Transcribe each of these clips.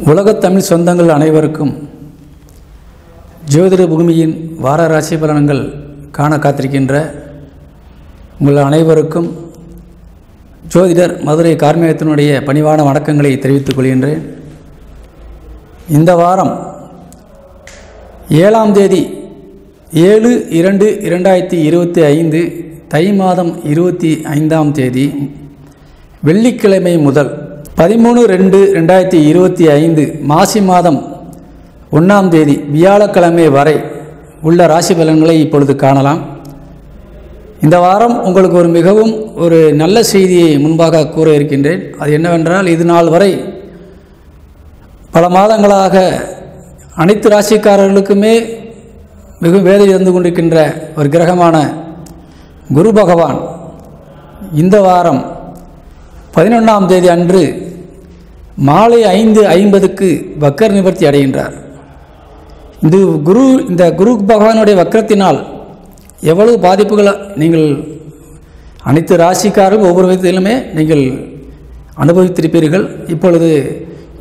உலகத் தமிழ் சொந்தங்கள் அனைவருக்கும் ஜோதிட பூமியின் வார ராசி பலன்கள் காண காத்திருக்கின்ற உங்கள் அனைவருக்கும் ஜோதிடர் மதுரை கார்மேகத்தினுடைய பணிவான வணக்கங்களை தெரிவித்துக் கொள்கின்றேன். இந்த வாரம் 7ஆம் தேதி 7/2/2025 தை மாதம் 25ஆம் தேதி வெள்ளிக்கிழமை முதல் 13/2/2025 மாசி மாதம் 1ஆம் தேதி வியாழக்கிழமை வரை உள்ள ராசி பலன்களை இப்பொழுது காணலாம். இந்த வாரம் உங்களுக்கு மிகவும் நல்ல செய்தியை முன்பாக கூற இருக்கின்றேன். அது என்னவென்றால், இது நாள் வரை பல மாதங்களாக அனைத்து ராசிக்காரர்களுக்குமே மிகவும் வேதனை இருந்து கொண்டிருக்கின்ற ஒரு கிரகமான குரு பகவான் இந்த வாரம் 11ஆம் தேதி அன்று மாலை 5:50க்கு வக்கர நிவர்த்தி அடைகின்றார். இந்த குரு பகவானுடைய வக்கரத்தினால் எவ்வளவு பாதிப்புகள் நீங்கள் அனைத்து ராசிக்காரர்கள் ஒவ்வொரு விதத்திலுமே நீங்கள் அனுபவித்திருப்பீர்கள். இப்பொழுது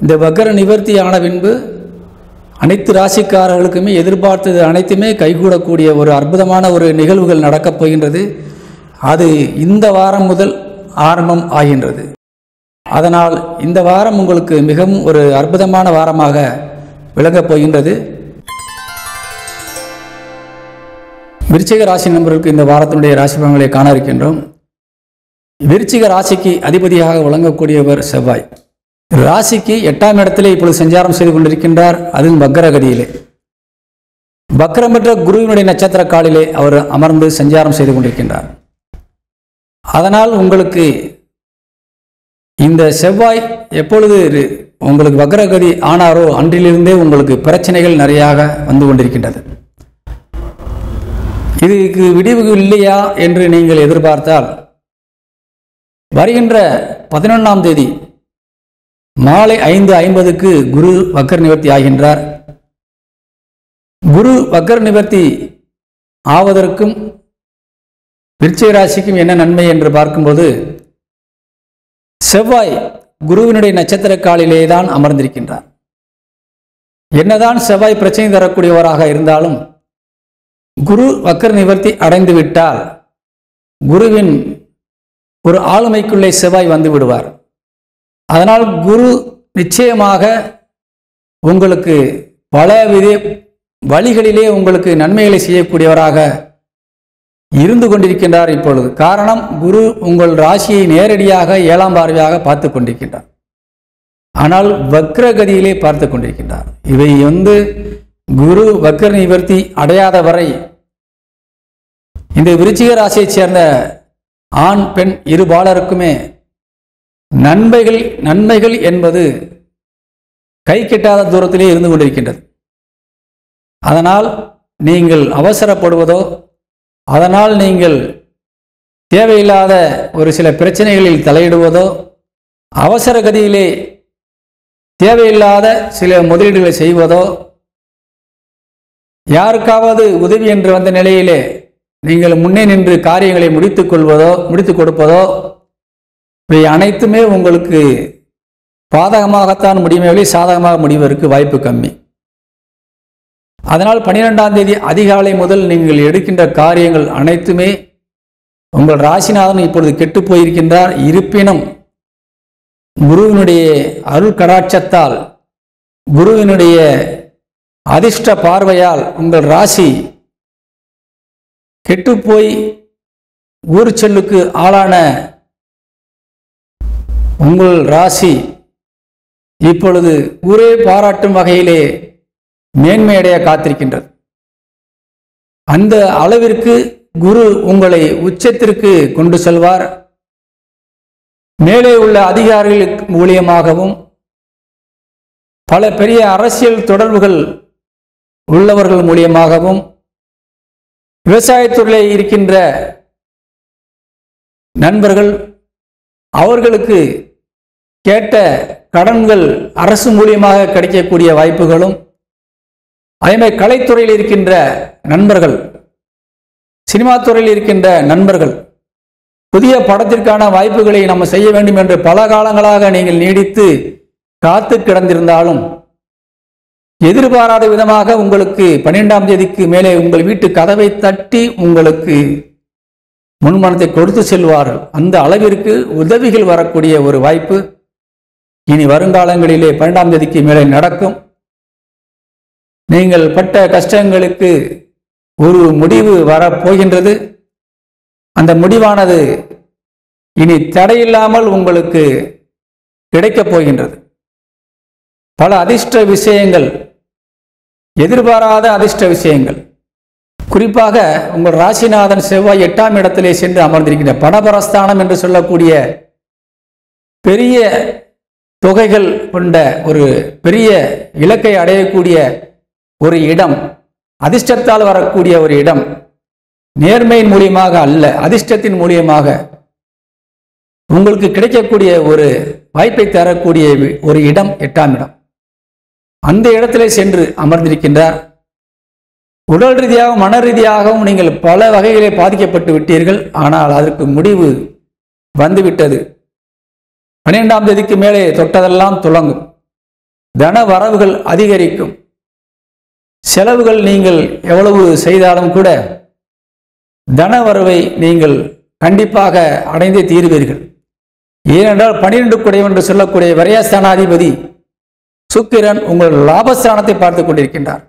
இந்த வக்கர நிவர்த்தி ஆன பின்பு அனைத்து ராசிக்காரர்களுக்குமே எதிர்பார்த்தது அனைத்துமே கைகூடக்கூடிய ஒரு அற்புதமான நிகழ்வுகள் நடக்கப் போகின்றது. அது இந்த வாரம் முதல் ஆரம்பம் ஆகின்றது. அதனால் இந்த வாரம் உங்களுக்கு மிகவும் அற்புதமான வாரமாக விளங்கப் போகின்றது. விருச்சிக ராசி நண்பர்களுக்கு இந்த வாரத்தினுடைய ராசி பலன்களை காண இருக்கின்றோம். விருச்சிக ராசிக்கு அதிபதியாக விளங்கக்கூடியவர் செவ்வாய். ராசிக்கு 8ஆம் இடத்திலே இப்பொழுது சஞ்சாரம் செய்து கொண்டிருக்கின்றார். அதுவும் வக்கரகதியிலே வக்கரம் பெற்ற குருவினுடைய நட்சத்திர காலிலே அவர் அமர்ந்து சஞ்சாரம் செய்து கொண்டிருக்கின்றார். அதனால் உங்களுக்கு இந்த செவ்வாய் எப்பொழுது உங்களுக்கு வக்கரகதி ஆனாரோ அன்றிலிருந்தே உங்களுக்கு பிரச்சனைகள் நிறையாக வந்து கொண்டிருக்கின்றது. இதுக்கு விடிவு இல்லையா என்று நீங்கள் எதிர்பார்த்தால், வருகின்ற 11ஆம் தேதி மாலை 5:50க்கு குரு வக்கர நிவர்த்தி ஆகின்றார். குரு வக்கர நிவர்த்தி ஆவதற்கும் விருச்சிக ராசிக்கும் என்ன நன்மை என்று பார்க்கும்போது, செவ்வாய் குருவினுடைய நட்சத்திர காலிலே தான் அமர்ந்திருக்கின்றார். என்னதான் செவ்வாய் பிரச்சனை தரக்கூடியவராக இருந்தாலும் குரு வக்கர நிவர்த்தி அடைந்து விட்டால் குருவின் ஒரு ஆளுமைக்குள்ளே செவ்வாய் வந்து விடுவார். அதனால் குரு நிச்சயமாக உங்களுக்கு பலவித வழிகளிலே உங்களுக்கு நன்மைகளை செய்யக்கூடியவராக இருந்து கொண்டிருக்கின்றார். இப்பொழுது காரணம், குரு உங்கள் ராசியை நேரடியாக 7ஆம் பார்வையாக பார்த்து கொண்டிருக்கின்றார். ஆனால் வக்ரகதியிலே பார்த்து கொண்டிருக்கின்றார். இவை குரு வக்கர நிவர்த்தி அடையாத வரை இந்த விருச்சிக ராசியைச் சேர்ந்த ஆண் பெண் இருபாலருக்குமே நன்மைகள் என்பது கை கெட்டாத தூரத்திலே இருந்து கொண்டிருக்கின்றது. அதனால் நீங்கள் அவசரப்படுவதோ, அதனால் நீங்கள் தேவையில்லாத சில பிரச்சனைகளில் தலையிடுவதோ, அவசர கதியிலே தேவையில்லாத சில முதலீடுகளை செய்வதோ, யாருக்காவது உதவி என்று வந்த நிலையிலே நீங்கள் முன்னே நின்று காரியங்களை முடித்துக் கொடுப்பதோ, இவை அனைத்துமே உங்களுக்கு பாதகமாகத்தான் முடியுமே, சாதகமாக முடிவதற்கு வாய்ப்பு கம்மி. அதனால் 12ஆம் தேதி அதிகாலை முதல் நீங்கள் எடுக்கின்ற காரியங்கள் அனைத்துமே உங்கள் ராசிநாதன் இப்பொழுது கெட்டு போயிருக்கின்றார். இருப்பினும் குருவினுடைய அருள் கடாட்சத்தால், குருவினுடைய அதிர்ஷ்ட பார்வையால் உங்கள் ராசி கெட்டுப்போய் ஊர் செல்லுக்கு ஆளான உங்கள் ராசி இப்பொழுது ஊரே பாராட்டும் வகையிலே மேன்மையடைய காத்திருக்கின்றது. அந்த அளவிற்கு குரு உங்களை உச்சத்திற்கு கொண்டு செல்வார். மேலே உள்ள அதிகாரிகள் மூலியமாகவும், பல பெரிய அரசியல் தொடர்புகள் உள்ளவர்கள் மூலியமாகவும், விவசாயத்துறையில் இருக்கின்ற நண்பர்கள் அவர்களுக்கு கேட்ட கடன்கள் அரசு மூலியமாக கிடைக்கக்கூடிய வாய்ப்புகளும், அதேமாதிரி கலைத்துறையில் இருக்கின்ற நண்பர்கள், சினிமா துறையில் இருக்கின்ற நண்பர்கள், புதிய படத்திற்கான வாய்ப்புகளை நம்ம செய்ய வேண்டும் என்று பல காலங்களாக நீங்கள் நீடித்து காத்து கிடந்திருந்தாலும் எதிர்பாராத விதமாக உங்களுக்கு 12ஆம் தேதிக்கு மேலே உங்கள் வீட்டு கதவை தட்டி உங்களுக்கு முன்மணத்தை கொடுத்து செல்வார்கள். அந்த அளவிற்கு உதவிகள் வரக்கூடிய ஒரு வாய்ப்பு இனி வருங்காலங்களிலே 12ஆம் தேதிக்கு மேலே நடக்கும். நீங்கள் பட்ட கஷ்டங்களுக்கு ஒரு முடிவு வரப்போகின்றது. அந்த முடிவானது இனி தடையில்லாமல் உங்களுக்கு கிடைக்கப் போகின்றது. பல அதிர்ஷ்ட விஷயங்கள், எதிர்பாராத அதிர்ஷ்ட விஷயங்கள், குறிப்பாக உங்கள் ராசிநாதன் செவ்வாய் 8ஆம் இடத்திலே சென்று அமர்ந்திருக்கின்ற பணபரஸ்தானம் என்று சொல்லக்கூடிய பெரிய தொகைகள் கொண்ட ஒரு பெரிய இலக்கை அடையக்கூடிய ஒரு இடம், அதிர்ஷ்டத்தால் வரக்கூடிய ஒரு இடம், நேர்மையின் மூலியமாக அல்ல, அதிர்ஷ்டத்தின் மூலியமாக உங்களுக்கு கிடைக்கக்கூடிய ஒரு வாய்ப்பை தரக்கூடிய ஒரு இடம் 8ஆம் இடம். அந்த இடத்திலே சென்று அமர்ந்திருக்கின்றார். உடல் ரீதியாகவும் மன ரீதியாகவும் நீங்கள் பல வகையிலே பாதிக்கப்பட்டு விட்டீர்கள். ஆனால் அதற்கு முடிவு வந்துவிட்டது. 12ஆம் தேதிக்கு மேலே தொட்டதெல்லாம் துலங்கும். தன வரவுகள் அதிகரிக்கும். செலவுகள் நீங்கள் எவ்வளவு செய்தாலும் கூட தன வரவை நீங்கள் கண்டிப்பாக அடைந்தே தீருவீர்கள். ஏனென்றால் 12 குடையவன் என்று சொல்லக்கூடிய விரயஸ்தானாதிபதி சுக்கிரன் உங்கள் லாபஸ்தானத்தை பார்த்து கொண்டிருக்கின்றார்.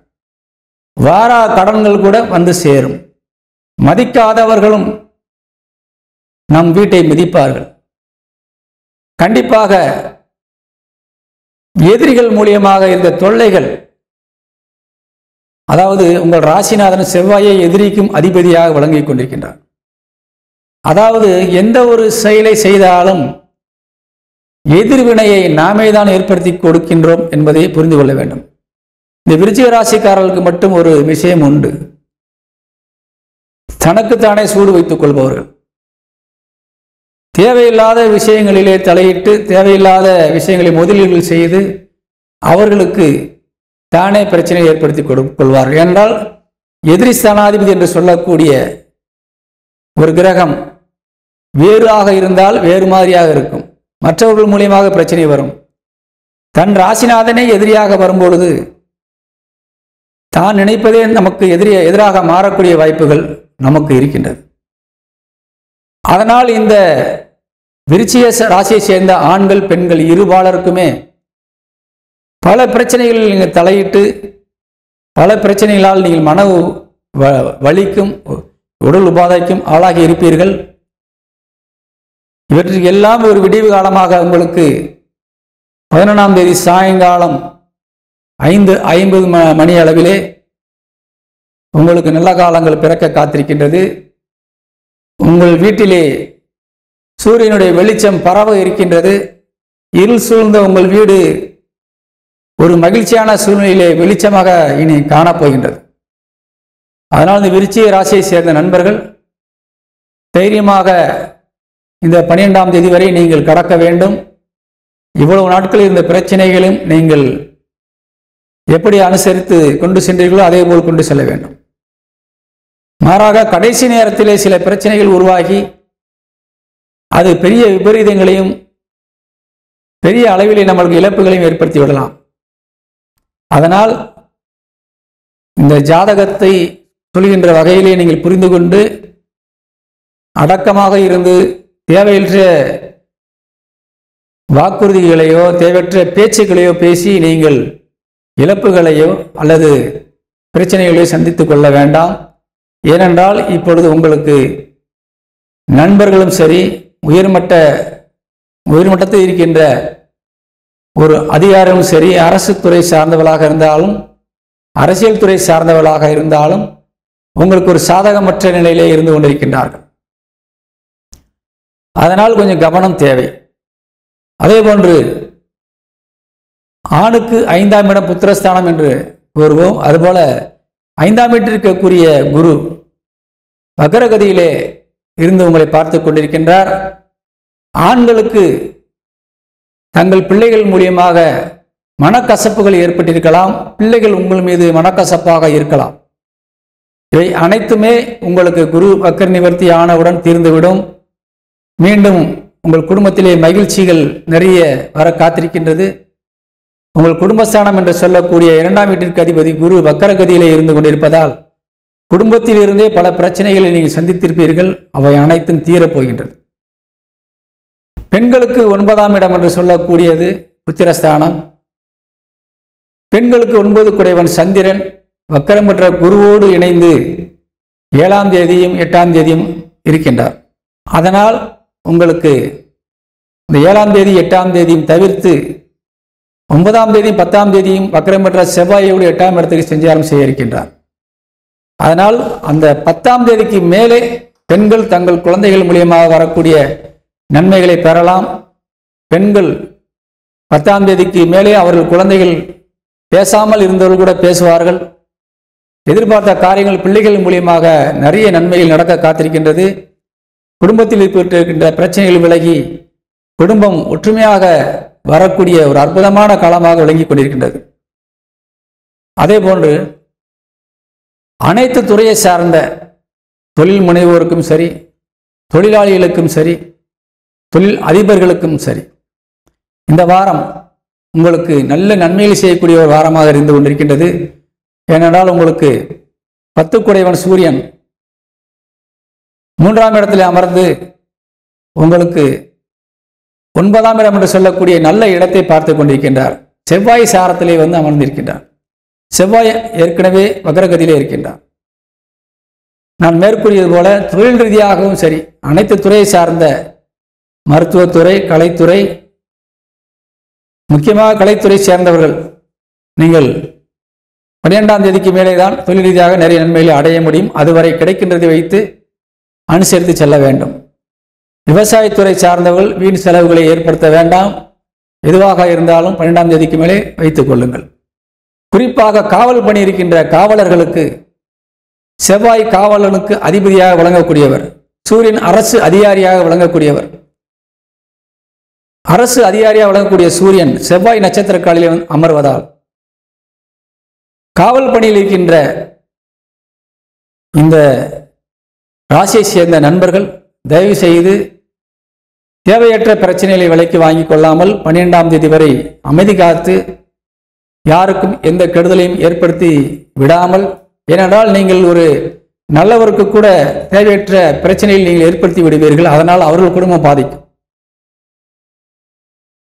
வாரா கடன்கள் கூட வந்து சேரும். மதிக்காதவர்களும் நம் வீட்டை மிதிப்பார்கள். கண்டிப்பாக எதிரிகள் மூலியமாக இருந்த தொல்லைகள், அதாவது உங்கள் ராசிநாதன் செவ்வாயை எதிரிக்கும் அதிபதியாக வழங்கிக் கொண்டிருக்கின்றார். அதாவது எந்த ஒரு செயலை செய்தாலும் எதிர்வினையை நாமே தான் ஏற்படுத்தி கொடுக்கின்றோம் என்பதை புரிந்து கொள்ள வேண்டும். இந்த விருச்சிக ராசிக்காரர்களுக்கு மட்டும் ஒரு விஷயம் உண்டு. தனக்குத்தானே சூடு வைத்துக் கொள்பவர்கள். தேவையில்லாத விஷயங்களிலே தலையிட்டு தேவையில்லாத விஷயங்களை முதலீடுகள் செய்து அவர்களுக்கு தானே பிரச்சனையை ஏற்படுத்தி கொள்வார்கள். ஏனென்றால் எதிரி ஸ்தானாதிபதி என்று சொல்லக்கூடிய ஒரு கிரகம் வேறாக இருந்தால் வேறு மாதிரியாக இருக்கும். மற்றவர்கள் மூலியமாக பிரச்சனை வரும். தன் ராசிநாதனே எதிரியாக வரும்பொழுது தான் நினைப்பதே நமக்கு எதிராக மாறக்கூடிய வாய்ப்புகள் நமக்கு இருக்கின்றது. அதனால் இந்த விருச்சிக ராசியை சேர்ந்த ஆண்கள் பெண்கள் இருபாலருக்குமே பல பிரச்சனைகளில் நீங்கள் தலையிட்டு பல பிரச்சனைகளால் நீங்கள் மன வலிக்கும் உடல் உபாதைக்கும் ஆளாகி இருப்பீர்கள். இவற்றுக்கு எல்லாம் ஒரு விடிவு காலமாக உங்களுக்கு 11ஆம் தேதி சாயங்காலம் 5:50 மணி அளவிலே உங்களுக்கு நல்ல காலங்கள் பிறக்க காத்திருக்கின்றது. உங்கள் வீட்டிலே சூரியனுடைய வெளிச்சம் பரவ இருக்கின்றது. இருள் சூழ்ந்த உங்கள் வீடு ஒரு மகிழ்ச்சியான சூழ்நிலையிலே வெளிச்சமாக இனி காணப்போகின்றது. அதனால் இந்த விருச்சிக ராசியை சேர்ந்த நண்பர்கள் தைரியமாக இந்த 12ஆம் தேதி வரை நீங்கள் கடக்க வேண்டும். இவ்வளவு நாட்கள் இருந்த பிரச்சனைகளும் நீங்கள் எப்படி அனுசரித்து கொண்டு சென்றீர்களோ அதே போல் கொண்டு செல்ல வேண்டும். மாறாக கடைசி நேரத்திலே சில பிரச்சனைகள் உருவாகி அது பெரிய விபரீதங்களையும் பெரிய அளவிலே நம்மளுக்கு இழப்புகளையும் ஏற்படுத்தி விடலாம். அதனால் இந்த ஜாதகத்தை சொல்கின்ற வகையிலே நீங்கள் புரிந்து கொண்டு அடக்கமாக இருந்து தேவையற்ற வாக்குறுதிகளையோ தேவையற்ற பேச்சுக்களையோ பேசி நீங்கள் இழப்புகளையோ அல்லது பிரச்சனைகளையோ சந்தித்துக் கொள்ள வேண்டாம். ஏனென்றால் இப்பொழுது உங்களுக்கு நண்பர்களும் சரி உயர்மட்டத்தில் இருக்கின்ற ஒரு அதிகாரமும் சரி அரசு துறை சார்ந்தவளாக இருந்தாலும் அரசியல் துறை சார்ந்தவளாக இருந்தாலும் உங்களுக்கு ஒரு சாதகமற்ற நிலையிலே இருந்து கொண்டிருக்கின்றார்கள். அதனால் கொஞ்சம் கவனம் தேவை. அதே போன்று ஆணுக்கு 5ஆம் இடம் புத்திரஸ்தானம் என்று கூறுவோம். அதுபோல 5ஆம் வீட்டிற்குரிய குரு வக்ரகதியிலே இருந்து உங்களை பார்த்து கொண்டிருக்கின்றார். ஆண்களுக்கு தங்கள் பிள்ளைகள் மூலியமாக மனக்கசப்புகள் ஏற்பட்டிருக்கலாம். பிள்ளைகள் உங்கள் மீது மனக்கசப்பாக இருக்கலாம். இவை அனைத்துமே உங்களுக்கு குரு வக்ர நிவர்த்தி ஆனவுடன் தீர்ந்துவிடும். மீண்டும் உங்கள் குடும்பத்திலே மகிழ்ச்சிகள் நிறைய வர காத்திருக்கின்றது. உங்கள் குடும்பஸ்தானம் என்று சொல்லக்கூடிய 2ஆம் வீட்டிற்கு அதிபதி குரு வக்கரகதியிலே இருந்து கொண்டிருப்பதால் குடும்பத்தில் இருந்தே பல பிரச்சனைகளை நீங்கள் சந்தித்திருப்பீர்கள். அவை அனைத்தும் தீரப்போகின்றது. பெண்களுக்கு 9ஆம் இடம் என்று சொல்லக்கூடியது புத்திரஸ்தானம். பெண்களுக்கு 9 குடைவன் சந்திரன் வக்கரம் பெற்ற குருவோடு இணைந்து 7ஆம் தேதியும் 8ஆம் தேதியும் இருக்கின்றார். அதனால் உங்களுக்கு இந்த 7ஆம் தேதி 8ஆம் தேதியும் தவிர்த்து 9ஆம் தேதியும் 10ஆம் தேதியும் வக்கரம் பெற்ற செவ்வாயோடு 8ஆம் இடத்துக்கு சஞ்சாரம் செய்ய இருக்கின்றார். அதனால் அந்த 10ஆம் தேதிக்கு மேலே பெண்கள் தங்கள் குழந்தைகள் மூலியமாக வரக்கூடிய நன்மைகளை பெறலாம். பெண்கள் 10ஆம் தேதிக்கு மேலே அவர்கள் குழந்தைகள் பேசாமல் இருந்தவர்கள் கூட பேசுவார்கள். எதிர்பார்த்த காரியங்கள் பிள்ளைகள் மூலியமாக நிறைய நன்மைகள் நடக்க காத்திருக்கின்றது. குடும்பத்தில் ஏற்பட்டிருக்கின்ற பிரச்சனைகள் விலகி குடும்பம் ஒற்றுமையாக வரக்கூடிய ஒரு அற்புதமான காலமாக விளங்கிக் கொண்டிருக்கின்றது. அதே போன்று அனைத்து துறையை சார்ந்த தொழில் முனைவோருக்கும் சரி, தொழிலாளிகளுக்கும் சரி, தொழில் அதிபர்களுக்கும் சரி, இந்த வாரம் உங்களுக்கு நல்ல நன்மைகள் செய்யக்கூடிய ஒரு வாரமாக இருந்து கொண்டிருக்கின்றது. ஏனென்றால் உங்களுக்கு 10 குடைவன் சூரியன் 3ஆம் இடத்தில் அமர்ந்து உங்களுக்கு 9ஆம் இடம் என்று சொல்லக்கூடிய நல்ல இடத்தை பார்த்து கொண்டிருக்கின்றார். செவ்வாய் சாரத்திலே வந்து அமர்ந்திருக்கின்றார். செவ்வாய் ஏற்கனவே வக்ரகதியிலே இருக்கின்றார். நான் மேற்கூறியது போல தொழில் ரீதியாகவும் சரி, அனைத்து துறையை சார்ந்த மருத்துவத்துறை, கலைத்துறை, முக்கியமாக கலைத்துறை சேர்ந்தவர்கள் நீங்கள் 12ஆம் தேதிக்கு மேலே தான் தொழில் ரீதியாக நிறைய நன்மைகளை அடைய முடியும். அதுவரை கிடைக்கின்றதை வைத்து அனுசரித்து செல்ல வேண்டும். விவசாயத்துறை சார்ந்தவர்கள் வீண் செலவுகளை ஏற்படுத்த வேண்டாம். எதுவாக இருந்தாலும் 12ஆம் தேதிக்கு மேலே வைத்துக் கொள்ளுங்கள். குறிப்பாக காவல் பணி இருக்கின்ற காவலர்களுக்கு செவ்வாய் காவலனுக்கு அதிபதியாக விளங்கக்கூடியவர், சூரியன் அரசு அதிகாரியாக விளங்கக்கூடியவர். அரசு அதிகாரியாக விளங்கக்கூடிய சூரியன் செவ்வாய் நட்சத்திர காலிலே அமர்வதால் காவல் பணியில் இருக்கின்ற இந்த ராசியை சேர்ந்த நண்பர்கள் தயவு செய்து தேவையற்ற பிரச்சனைகளை விலைக்கு வாங்கிக் கொள்ளாமல் 12ஆம் தேதி வரை அமைதி காத்து யாருக்கும் எந்த கெடுதலையும் ஏற்படுத்தி விடாமல், ஏனென்றால் நீங்கள் ஒரு நல்லவருக்கு கூட தேவையற்ற பிரச்சனையில் நீங்கள் ஏற்படுத்தி விடுவீர்கள். அதனால் அவர்கள் குடும்பம் பாதிக்கும்.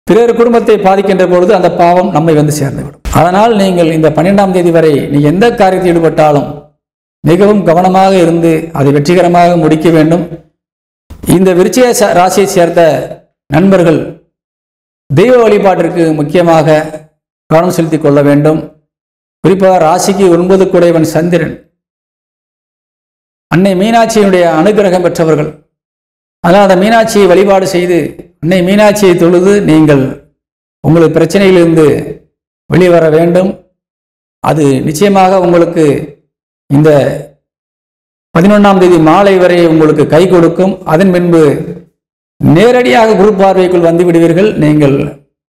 பிறர் குடும்பத்தை பாதிக்கின்ற பொழுது அந்த பாவம் நம்மை வந்து சேர்ந்துவிடும். அதனால் நீங்கள் இந்த 12ஆம் தேதி வரை நீங்கள் எந்த காரியத்தில் ஈடுபட்டாலும் மிகவும் கவனமாக இருந்து அதை வெற்றிகரமாக முடிக்க வேண்டும். இந்த விருச்சிக ராசியை சேர்ந்த நண்பர்கள் தெய்வ வழிபாட்டிற்கு முக்கியமாக கவனம் செலுத்திக் கொள்ள வேண்டும். குறிப்பாக ராசிக்கு 9 குடைவன் சந்திரன், அன்னை மீனாட்சியினுடைய அனுகிரகம் பெற்றவர்கள். அதனால் அந்த மீனாட்சியை வழிபாடு செய்து அன்னை மீனாட்சியை தொழுது நீங்கள் உங்கள் பிரச்சனையிலிருந்து வெளிவர வேண்டும். அது நிச்சயமாக உங்களுக்கு இந்த 11ஆம் தேதி மாலை வரை உங்களுக்கு கை கொடுக்கும். அதன் பின்பு நேரடியாக குரு பார்வைக்குள் வந்து விடுவீர்கள். நீங்கள்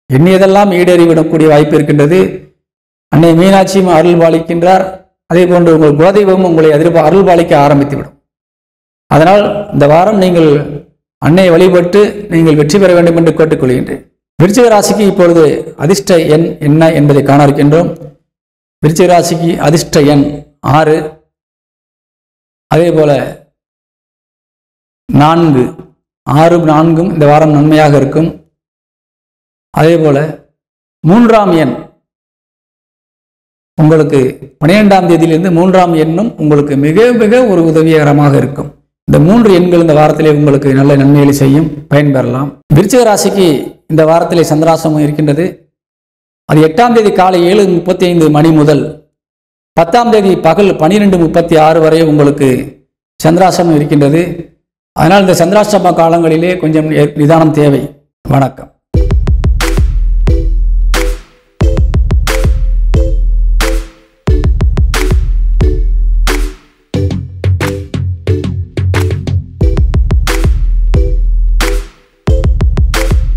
எண்ணியதெல்லாம் ஈடேறிவிடக்கூடிய வாய்ப்பு இருக்கின்றது. அன்னை மீனாட்சியும் அருள் பாலிக்கின்றார். அதே போன்று உங்கள் குலதெய்வம் உங்களை அருள் பாலிக்க ஆரம்பித்துவிடும். அதனால் இந்த வாரம் நீங்கள் அன்னையை வழிபட்டு நீங்கள் வெற்றி பெற வேண்டும் என்று கேட்டுக்கொள்கின்றேன். விருச்சிக ராசிக்கு இப்பொழுது அதிர்ஷ்ட எண் என்ன என்பதை காண இருக்கின்றோம். விருச்சிக ராசிக்கு அதிர்ஷ்ட எண் 6, அதே போல 4, 6, 4 இந்த வாரம் நன்மையாக இருக்கும். அதே போல 3ஆம் எண் உங்களுக்கு 12ஆம் தேதியிலிருந்து 3ஆம் எண்ணும் உங்களுக்கு மிக மிக ஒரு உதவிகரமாக இருக்கும். இந்த 3 எண்கள் இந்த வாரத்திலே உங்களுக்கு நல்ல நன்மைகளை செய்யும், பயன்பெறலாம். விருச்சிக ராசிக்கு இந்த வாரத்திலே சந்திராசிரமம் இருக்கின்றது. அது 8ஆம் தேதி காலை 7:35 மணி முதல் 10ஆம் தேதி பகல் 12:36 வரை உங்களுக்கு சந்திராசிரமம் இருக்கின்றது. அதனால் இந்த சந்திராசிரம காலங்களிலே கொஞ்சம் நிதானம் தேவை. வணக்கம்.